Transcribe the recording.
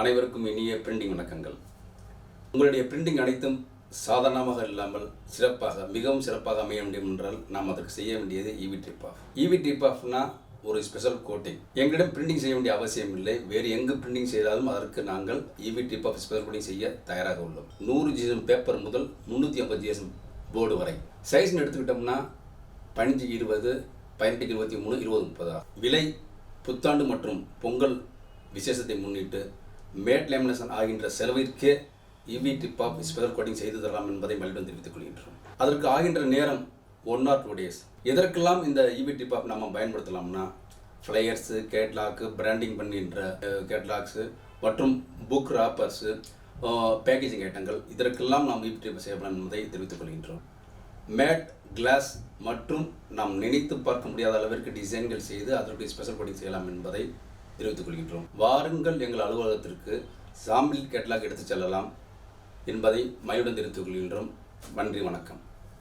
அனைவருக்கும் இனிய பிரிண்டிங் வணக்கங்கள். உங்களுடைய பிரிண்டிங் அனைத்தும் சாதாரணமாக இல்லாமல் மிகவும் சிறப்பாக அமைய வேண்டும் என்றால் நாம் அதற்கு செய்ய வேண்டியது UV trip off. UV drip ஆஃப்னா ஒரு ஸ்பெஷல் கோட்டிங். எங்களிடம் பிரிண்டிங் செய்ய வேண்டிய அவசியம் இல்லை. வேறு எங்கு பிரிண்டிங் செய்தாலும் அதற்கு நாங்கள் ஈவி ட்ரிப் ஆஃப் ஸ்பெஷல் கோட்டிங் செய்ய தயாராக உள்ளோம். 100 GSM பேப்பர் முதல் 350 GSM போர்டு வரை சைஸ்ன்னு எடுத்துக்கிட்டோம்னா 15-20, 18-23, 20-30. விலை புத்தாண்டு மற்றும் பொங்கல் விசேஷத்தை முன்னிட்டு மேட் லேமினேஷன் ஆகின்ற செலவிற்கே UV trip of special coating செய்து தரலாம் என்பதை மகிழ்வுடன் தெரிவித்துக் கொள்கின்றோம். அதற்கு ஆகின்ற நேரம் 1 or 2 days. எதற்கெல்லாம் இந்த ஈவி ட்ரிப் ஆஃப் நம்ம பயன்படுத்தலாம்னா ஃப்ளையர்ஸு, கேட்லாக்கு, பிராண்டிங் பண்ணுகின்ற கேட்லாக்ஸு மற்றும் புக் ராப்பர்ஸு, பேக்கேஜிங் ஐட்டங்கள், இதற்கெல்லாம் நாம் ஈவி ட்ரிப் செய்யலாம் என்பதை தெரிவித்துக் கொள்கின்றோம். மேட், கிளாஸ் மற்றும் நாம் நினைத்து பார்க்க முடியாத அளவிற்கு டிசைன்கள் செய்து அதற்கு ஸ்பெஷல் கோட்டிங் செய்யலாம் என்பதை தெரிவித்துக் கொள்கின்றோம். வாருங்கள் எங்கள் அலுவலகத்திற்கு சாம்பிள் கேட்லாக் எடுத்துச் செல்லலாம் என்பதை மகிழ்வுடன் தெரிவித்துக் கொள்கின்றோம். நன்றி, வணக்கம்.